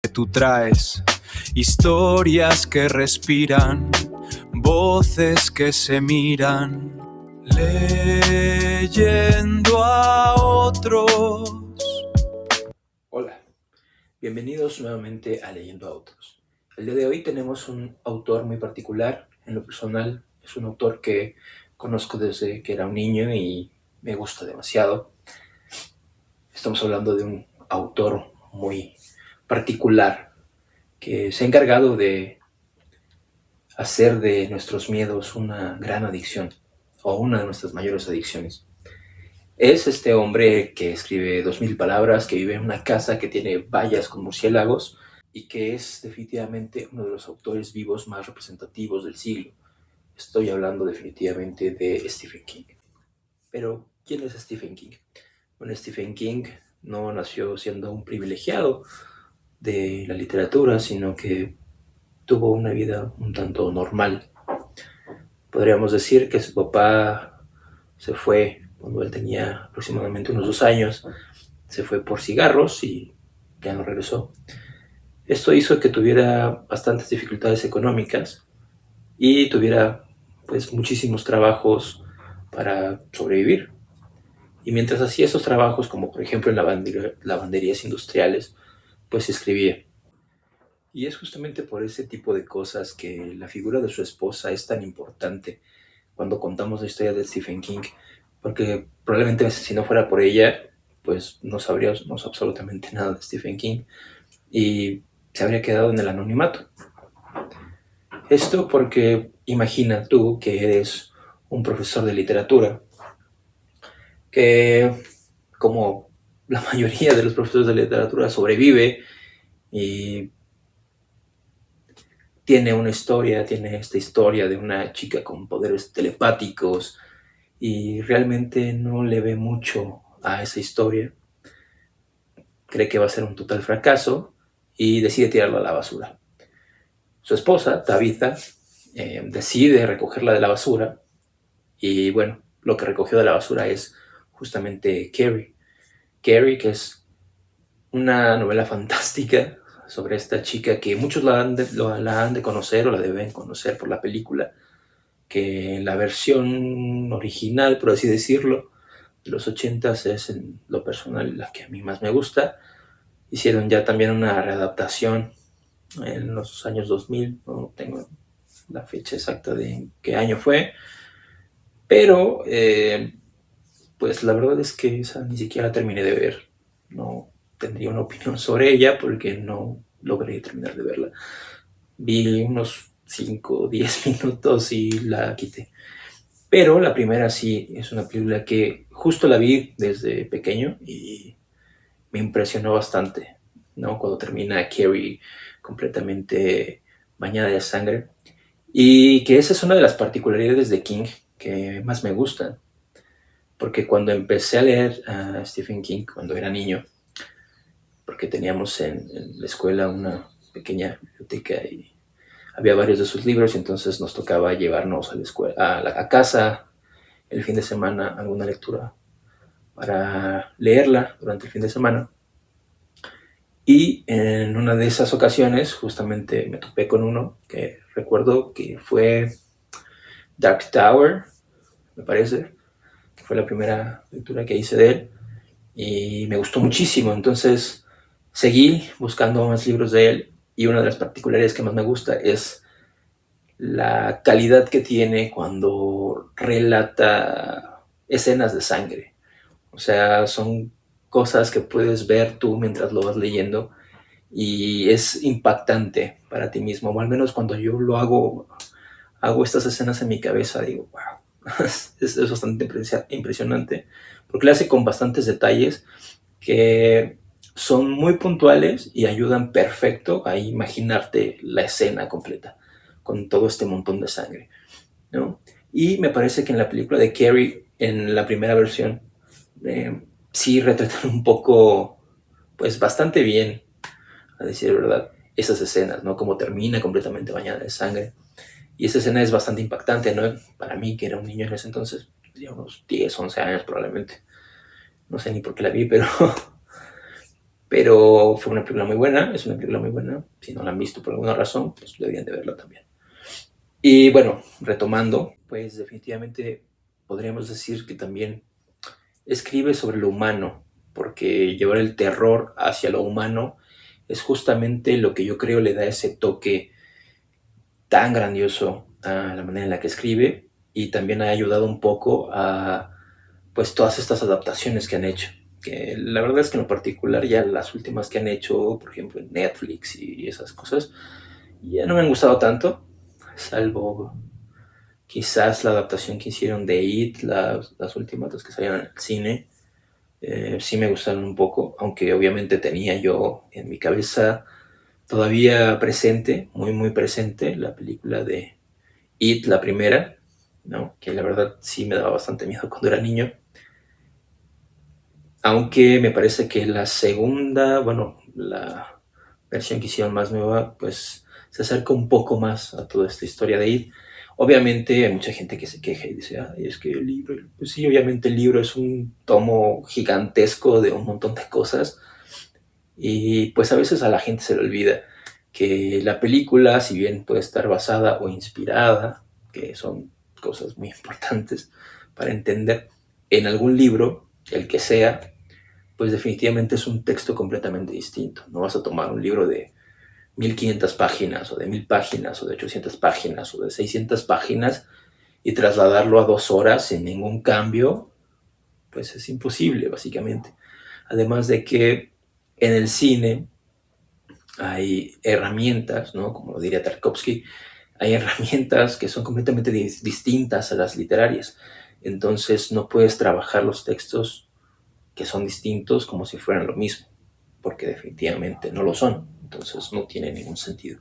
Tú traes historias que respiran, voces que se miran, leyendo a otros. Hola, bienvenidos nuevamente a Leyendo a Otros. El día de hoy tenemos un autor muy particular. En lo personal es un autor que conozco desde que era un niño y me gusta demasiado. Estamos hablando de un autor muy particular que se ha encargado de hacer de nuestros miedos una gran adicción o una de nuestras mayores adicciones. Es este hombre que escribe 2000 palabras, que vive en una casa que tiene vallas con murciélagos y que es definitivamente uno de los autores vivos más representativos del siglo. Estoy hablando definitivamente de Stephen King. Pero, ¿quién es Stephen King? Bueno, Stephen King no nació siendo un privilegiado de la literatura, sino que tuvo una vida un tanto normal. Podríamos decir que su papá se fue cuando él tenía aproximadamente unos 2 años, se fue por cigarros y ya no regresó. Esto hizo que tuviera bastantes dificultades económicas y tuviera pues muchísimos trabajos para sobrevivir. Y mientras hacía esos trabajos, como por ejemplo en lavanderías industriales, pues escribía. Y es justamente por ese tipo de cosas que la figura de su esposa es tan importante cuando contamos la historia de Stephen King, porque probablemente si no fuera por ella, pues no sabríamos absolutamente nada de Stephen King y se habría quedado en el anonimato. Esto porque imagina tú que eres un profesor de literatura que, como la mayoría de los profesores de literatura, sobrevive y tiene esta historia de una chica con poderes telepáticos y realmente no le ve mucho a esa historia. Cree que va a ser un total fracaso y decide tirarla a la basura. Su esposa, Tabitha, decide recogerla de la basura y bueno, lo que recogió de la basura es justamente Carrie. Carrie, que es una novela fantástica sobre esta chica que muchos la han de conocer o la deben conocer por la película, que la versión original, por así decirlo, de los 80s es en lo personal la que a mí más me gusta. Hicieron ya también una readaptación en los años 2000, no tengo la fecha exacta de qué año fue, pero pues la verdad es que esa ni siquiera terminé de ver. No tendría una opinión sobre ella porque no logré terminar de verla. Vi unos 5 o 10 minutos y la quité. Pero la primera sí es una película que justo la vi desde pequeño y me impresionó bastante, ¿no? Cuando termina Carrie completamente bañada de sangre. Y que esa es una de las particularidades de King que más me gustan. Porque cuando empecé a leer a Stephen King, cuando era niño, porque teníamos en la escuela una pequeña biblioteca y había varios de sus libros, y entonces nos tocaba llevarnos a la escuela, a casa el fin de semana alguna lectura para leerla durante el fin de semana. Y en una de esas ocasiones justamente me topé con uno que recuerdo que fue Dark Tower, me parece, que fue la primera lectura que hice de él y me gustó muchísimo. Entonces seguí buscando más libros de él y una de las particularidades que más me gusta es la calidad que tiene cuando relata escenas de sangre. O sea, son cosas que puedes ver tú mientras lo vas leyendo y es impactante para ti mismo, o al menos cuando yo lo hago estas escenas en mi cabeza, digo, wow, es bastante impresionante, porque lo hace con bastantes detalles que son muy puntuales y ayudan perfecto a imaginarte la escena completa, con todo este montón de sangre, ¿no? Y me parece que en la película de Carrie, en la primera versión, sí retratan un poco, pues bastante bien, a decir verdad, esas escenas, ¿no? Como termina completamente bañada de sangre. Y esa escena es bastante impactante, ¿no? Para mí, que era un niño en ese entonces, tenía unos 10, 11 años probablemente. No sé ni por qué la vi, pero Pero fue una película muy buena, es una película muy buena. Si no la han visto por alguna razón, pues deberían de verla también. Y bueno, retomando, pues definitivamente podríamos decir que también escribe sobre lo humano, porque llevar el terror hacia lo humano es justamente lo que yo creo le da ese toque tan grandioso a la manera en la que escribe, y también ha ayudado un poco a pues todas estas adaptaciones que han hecho. Que la verdad es que en lo particular ya las últimas que han hecho, por ejemplo en Netflix y esas cosas, ya no me han gustado tanto, salvo quizás la adaptación que hicieron de It, las últimas, las que salieron en el cine. Sí me gustaron un poco, aunque obviamente tenía yo en mi cabeza todavía presente, muy muy presente, la película de It, la primera, ¿no? Que la verdad sí me daba bastante miedo cuando era niño. Aunque me parece que la segunda, bueno, la versión que hicieron más nueva, pues se acerca un poco más a toda esta historia de It. Obviamente hay mucha gente que se queja y dice, ay, es que el libro, pues sí, obviamente el libro es un tomo gigantesco de un montón de cosas, y pues a veces a la gente se le olvida que la película, si bien puede estar basada o inspirada, que son cosas muy importantes para entender, en algún libro, el que sea, pues definitivamente es un texto completamente distinto. No vas a tomar un libro de 1500 páginas o de 1000 páginas o de 800 páginas o de 600 páginas y trasladarlo a 2 horas sin ningún cambio, pues es imposible básicamente. Además de que en el cine hay herramientas, ¿no? Como lo diría Tarkovsky, hay herramientas que son completamente distintas a las literarias. Entonces no puedes trabajar los textos que son distintos como si fueran lo mismo, porque definitivamente no lo son. Entonces no tiene ningún sentido.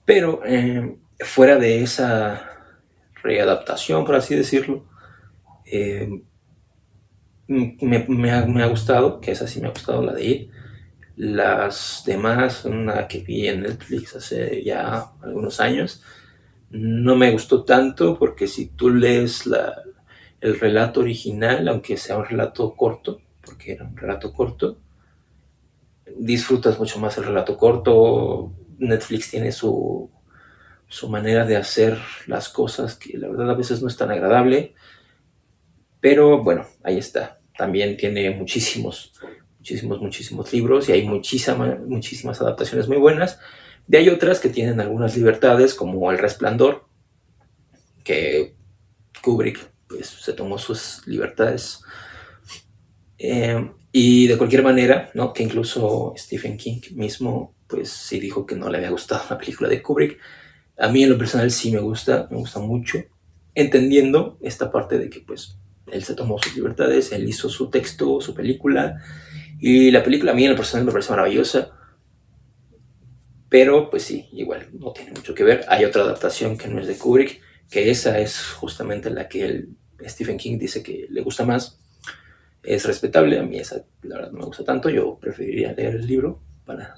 Pero fuera de esa readaptación, por así decirlo, eh, me ha gustado, que esa sí me ha gustado, la de It. Las demás, una que vi en Netflix hace ya algunos años, no me gustó tanto, porque si tú lees el relato original, aunque sea un relato corto, porque era un relato corto, disfrutas mucho más el relato corto. Netflix tiene su manera de hacer las cosas que la verdad a veces no es tan agradable, pero bueno, ahí está. También tiene muchísimos libros, y hay muchísimas adaptaciones muy buenas. De hay otras que tienen algunas libertades, como El Resplandor, que Kubrick pues, se tomó sus libertades. Y de cualquier manera, ¿no? Que incluso Stephen King mismo, pues sí dijo que no le había gustado la película de Kubrick. A mí en lo personal sí me gusta mucho, entendiendo esta parte de que pues él se tomó sus libertades, él hizo su texto, su película, y la película a mí en lo personal me parece maravillosa, pero pues sí, igual no tiene mucho que ver. Hay otra adaptación que no es de Kubrick, que esa es justamente la que Stephen King dice que le gusta más. Es respetable, a mí esa la verdad no me gusta tanto, yo preferiría leer el libro para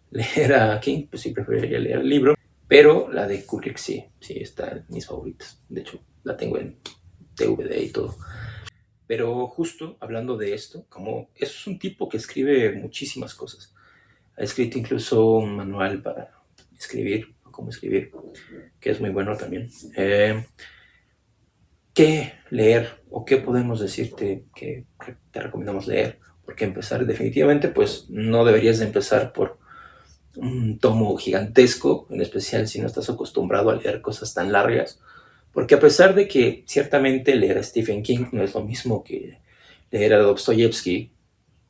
leer a King, pues sí preferiría leer el libro, pero la de Kubrick sí está en mis favoritas. De hecho, la tengo en DVD y todo. Pero justo hablando de esto, como es un tipo que escribe muchísimas cosas. Ha escrito incluso un manual para escribir, cómo escribir, que es muy bueno también. ¿Qué leer o qué podemos decirte que te recomendamos leer? Porque empezar definitivamente, pues no deberías de empezar por un tomo gigantesco, en especial si no estás acostumbrado a leer cosas tan largas, porque a pesar de que ciertamente leer a Stephen King no es lo mismo que leer a Dostoyevsky,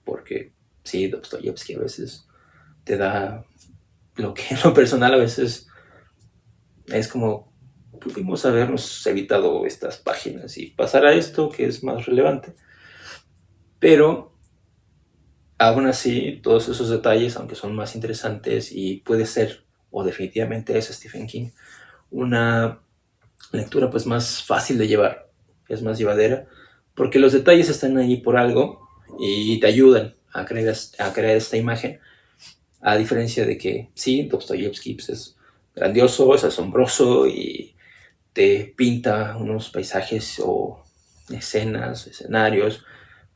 porque sí, Dostoyevsky a veces te da lo que en lo personal a veces es como pudimos habernos evitado estas páginas y pasar a esto que es más relevante, pero aún así todos esos detalles, aunque son más interesantes y puede ser, o definitivamente es Stephen King, una lectura pues más fácil de llevar, es más llevadera, porque los detalles están ahí por algo y te ayudan a crear esta imagen, a diferencia de que sí, Dostoyevsky pues, es grandioso, es asombroso y te pinta unos paisajes o escenas, escenarios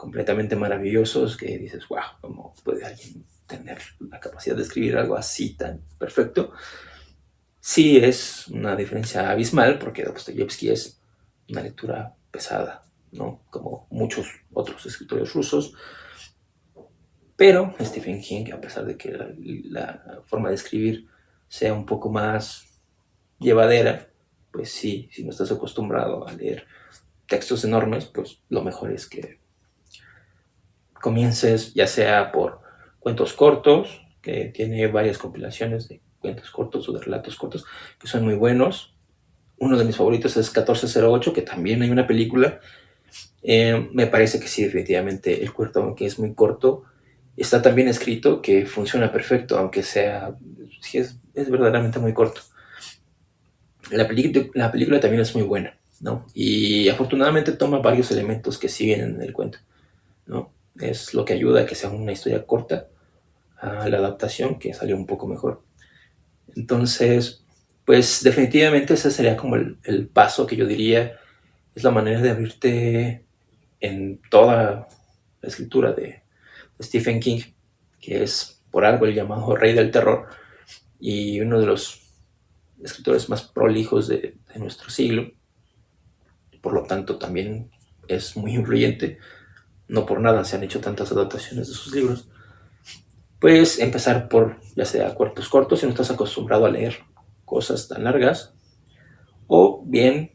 completamente maravillosos que dices, wow, ¿cómo puede alguien tener la capacidad de escribir algo así tan perfecto? Sí es una diferencia abismal porque Dostoyevsky es una lectura pesada, ¿no? Como muchos otros escritores rusos, pero Stephen King, a pesar de que la forma de escribir sea un poco más llevadera, pues sí, si no estás acostumbrado a leer textos enormes, pues lo mejor es que comiences ya sea por cuentos cortos, que tiene varias compilaciones de cuentos cortos o de relatos cortos que son muy buenos. Uno de mis favoritos es 1408, que también hay una película. Me parece que sí, definitivamente el cuento, aunque es muy corto, está tan bien escrito que funciona perfecto, aunque sea, sí es verdaderamente muy corto. La película también es muy buena, ¿no? Y afortunadamente toma varios elementos que siguen en el cuento, ¿no? Es lo que ayuda a que sea una historia corta, a la adaptación que salió un poco mejor. Entonces, pues definitivamente ese sería como el paso que yo diría es la manera de abrirte en toda la escritura de Stephen King, que es por algo el llamado rey del terror y uno de los escritores más prolijos de nuestro siglo. Por lo tanto, también es muy influyente. No por nada se han hecho tantas adaptaciones de sus libros. Puedes empezar por, ya sea cuentos cortos, si no estás acostumbrado a leer cosas tan largas, o bien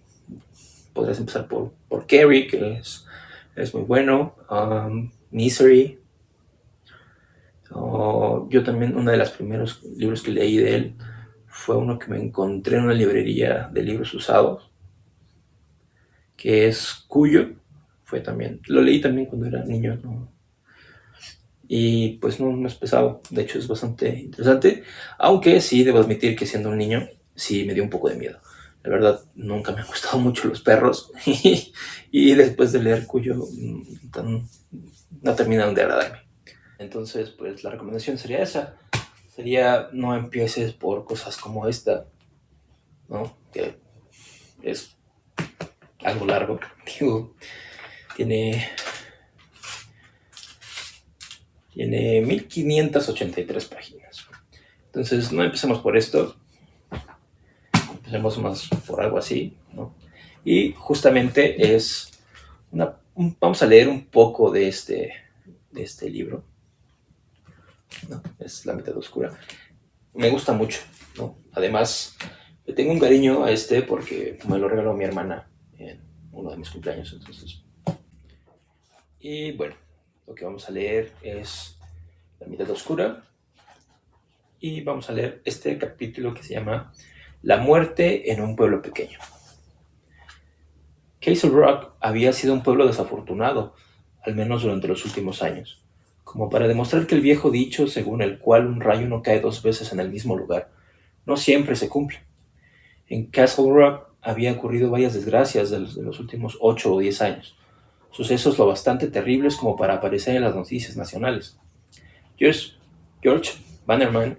podrías empezar por Carrie, que es muy bueno, Misery. Yo también, uno de los primeros libros que leí de él fue uno que me encontré en una librería de libros usados, que es Cuyo. Fue también, lo leí también cuando era niño, ¿no? Y pues no es pesado, de hecho es bastante interesante, aunque sí debo admitir que siendo un niño sí me dio un poco de miedo. La verdad, nunca me han gustado mucho los perros y después de leer Cuyo no terminaron de agradarme. Entonces, pues la recomendación sería esa. Sería no empieces por cosas como esta, ¿no? Que es algo largo. Digo, tiene 1583 páginas. Entonces, no empecemos por esto. Empecemos más por algo así, ¿no? Y justamente vamos a leer un poco de este libro, ¿no? Es La mitad oscura. Me gusta mucho, ¿no? Además, le tengo un cariño a porque me lo regaló mi hermana en uno de mis cumpleaños, entonces. Y bueno, lo que vamos a leer es La mitad oscura. Y vamos a leer este capítulo que se llama La muerte en un pueblo pequeño. Castle Rock había sido un pueblo desafortunado, al menos durante los últimos años, como para demostrar que el viejo dicho según el cual un rayo no cae dos veces en el mismo lugar, no siempre se cumple. En Castle Rock había ocurrido varias desgracias de los últimos 8 o 10 años, sucesos lo bastante terribles como para aparecer en las noticias nacionales. George Bannerman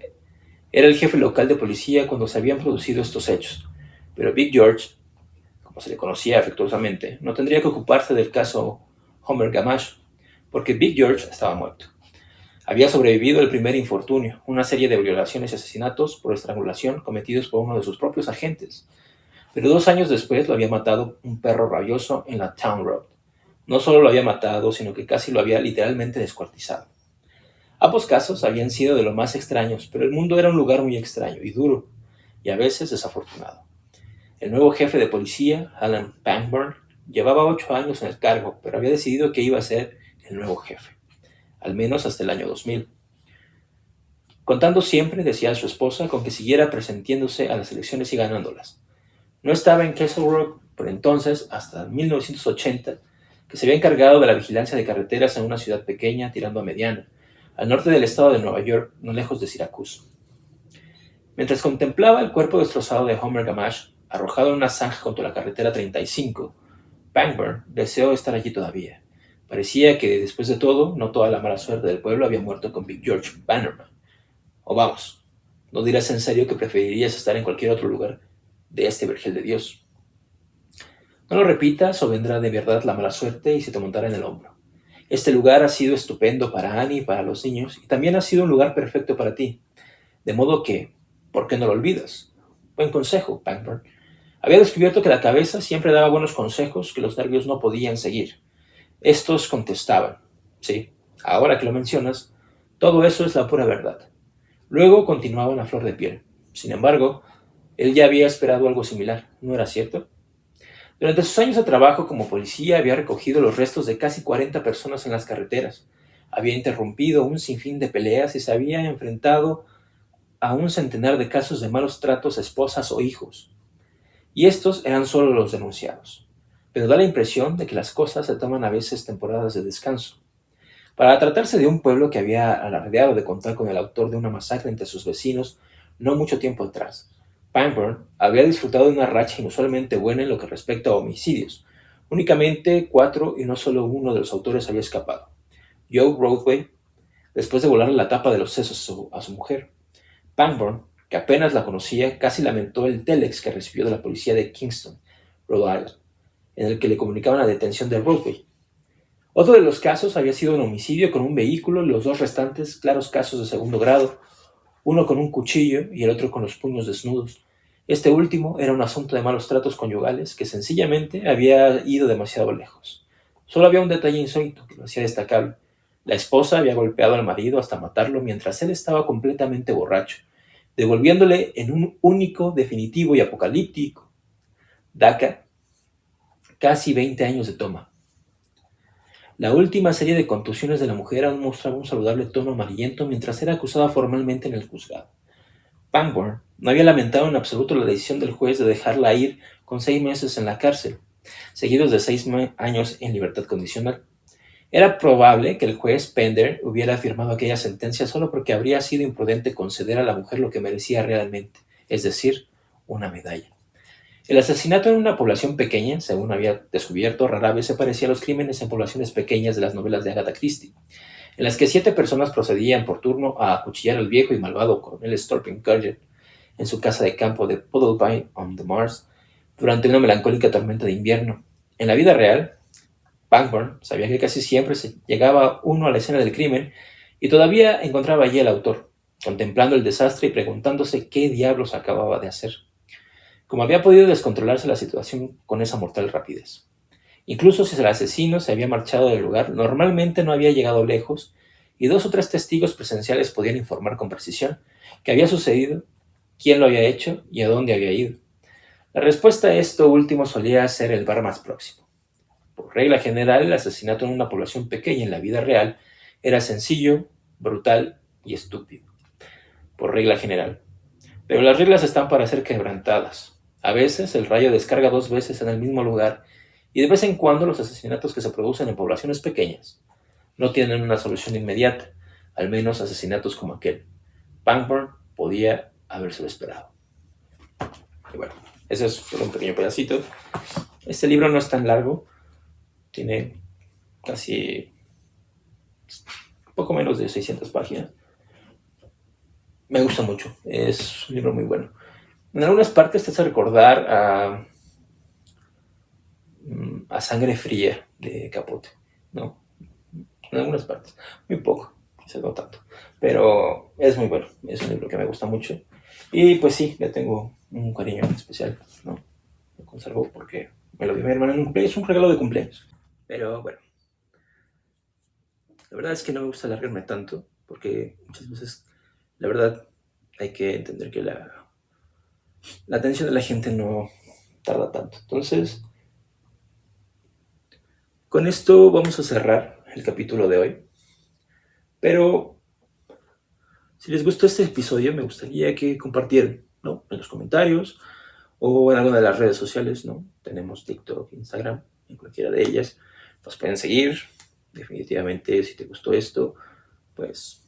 era el jefe local de policía cuando se habían producido estos hechos, pero Big George, como se le conocía afectuosamente, no tendría que ocuparse del caso Homer Gamache, porque Big George estaba muerto. Había sobrevivido el primer infortunio, una serie de violaciones y asesinatos por estrangulación cometidos por uno de sus propios agentes, pero 2 años después lo había matado un perro rabioso en la Town Road. No solo lo había matado, sino que casi lo había literalmente descuartizado. Ambos casos habían sido de lo más extraños, pero el mundo era un lugar muy extraño y duro, y a veces desafortunado. El nuevo jefe de policía, Alan Pangburn, llevaba 8 años en el cargo, pero había decidido que iba a ser el nuevo jefe, al menos hasta el año 2000. Contando siempre, decía a su esposa, con que siguiera presentiéndose a las elecciones y ganándolas. No estaba en Castle Rock por entonces, hasta 1980, que se había encargado de la vigilancia de carreteras en una ciudad pequeña tirando a mediana, al norte del estado de Nueva York, no lejos de Syracuse. Mientras contemplaba el cuerpo destrozado de Homer Gamache, arrojado en una zanja junto a la carretera 35, Pangburn deseó estar allí todavía. Parecía que, después de todo, no toda la mala suerte del pueblo había muerto con Big George Bannerman. O vamos, ¿no dirás en serio que preferirías estar en cualquier otro lugar de este vergel de Dios? No lo repitas o vendrá de verdad la mala suerte y se te montará en el hombro. Este lugar ha sido estupendo para Annie y para los niños, y también ha sido un lugar perfecto para ti. De modo que, ¿por qué no lo olvidas? Buen consejo, Pangborn. Había descubierto que la cabeza siempre daba buenos consejos que los nervios no podían seguir. Estos contestaban: sí, ahora que lo mencionas, todo eso es la pura verdad. Luego continuaban a flor de piel. Sin embargo, él ya había esperado algo similar, ¿no era cierto? Durante sus años de trabajo como policía había recogido los restos de casi 40 personas en las carreteras, había interrumpido un sinfín de peleas y se había enfrentado a un centenar de casos de malos tratos a esposas o hijos. Y estos eran solo los denunciados. Pero da la impresión de que las cosas se toman a veces temporadas de descanso. Para tratarse de un pueblo que había alardeado de contar con el autor de una masacre entre sus vecinos no mucho tiempo atrás, Pangborn había disfrutado de una racha inusualmente buena en lo que respecta a homicidios. Únicamente 4 y no solo uno de los autores había escapado. Joe Broadway, después de volarle la tapa de los sesos a su mujer. Pangborn, que apenas la conocía, casi lamentó el telex que recibió de la policía de Kingston, Rhode Island, en el que le comunicaban la detención de Broadway. Otro de los casos había sido un homicidio con un vehículo y los dos restantes claros casos de segundo grado, uno con un cuchillo y el otro con los puños desnudos. Este último era un asunto de malos tratos conyugales que sencillamente había ido demasiado lejos. Solo había un detalle insólito que lo hacía destacable. La esposa había golpeado al marido hasta matarlo mientras él estaba completamente borracho, devolviéndole en un único, definitivo y apocalíptico daca casi 20 años de toma. La última serie de contusiones de la mujer aún mostraba un saludable tono amarillento mientras era acusada formalmente en el juzgado. Pangborn no había lamentado en absoluto la decisión del juez de dejarla ir con 6 meses en la cárcel, seguidos de 6 años en libertad condicional. Era probable que el juez Pender hubiera firmado aquella sentencia solo porque habría sido imprudente conceder a la mujer lo que merecía realmente, es decir, una medalla. El asesinato en una población pequeña, según había descubierto, rara vez se parecía a los crímenes en poblaciones pequeñas de las novelas de Agatha Christie, en las que 7 personas procedían por turno a acuchillar al viejo y malvado coronel Storpin Curger en su casa de campo de Puddleby-on-the-Marsh durante una melancólica tormenta de invierno. En la vida real, Pangborn sabía que casi siempre se llegaba uno a la escena del crimen y todavía encontraba allí al autor, contemplando el desastre y preguntándose qué diablos acababa de hacer. Cómo había podido descontrolarse la situación con esa mortal rapidez. Incluso si el asesino se había marchado del lugar, normalmente no había llegado lejos y 2 o 3 testigos presenciales podían informar con precisión qué había sucedido, quién lo había hecho y a dónde había ido. La respuesta a esto último solía ser el bar más próximo. Por regla general, el asesinato en una población pequeña en la vida real era sencillo, brutal y estúpido. Por regla general. Pero las reglas están para ser quebrantadas. A veces el rayo descarga 2 veces en el mismo lugar y de vez en cuando los asesinatos que se producen en poblaciones pequeñas no tienen una solución inmediata, al menos asesinatos como aquel. Pangborn podía habérselo esperado. Y bueno, ese es solo un pequeño pedacito. Este libro no es tan largo, tiene casi poco menos de 600 páginas. Me gusta mucho, es un libro muy bueno. En algunas partes te hace recordar a Sangre Fría de Capote, ¿no? En algunas partes, muy poco, quizás no tanto, pero es muy bueno, es un libro que me gusta mucho y pues sí, le tengo un cariño especial, ¿no? Lo conservo porque me lo dio mi hermana en un cumpleaños, es un regalo de cumpleaños, pero bueno, la verdad es que no me gusta alargarme tanto porque muchas veces, la verdad, hay que entender que la atención de la gente no tarda tanto. Entonces, con esto vamos a cerrar el capítulo de hoy. Pero si les gustó este episodio, me gustaría que compartieran, ¿no? En los comentarios o en alguna de las redes sociales, ¿no? Tenemos TikTok, Instagram, en cualquiera de ellas. Nos pueden seguir. Definitivamente, si te gustó esto, pues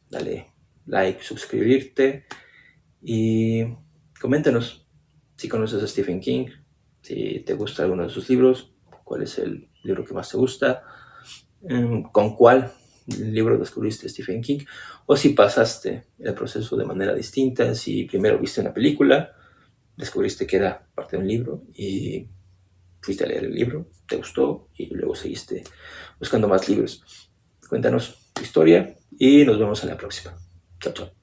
dale like, suscribirte y coméntanos si conoces a Stephen King, si te gusta alguno de sus libros, cuál es el libro que más te gusta, con cuál libro descubriste a Stephen King, o si pasaste el proceso de manera distinta, si primero viste una película, descubriste que era parte de un libro y fuiste a leer el libro, te gustó y luego seguiste buscando más libros. Cuéntanos tu historia y nos vemos en la próxima. Chao, chao.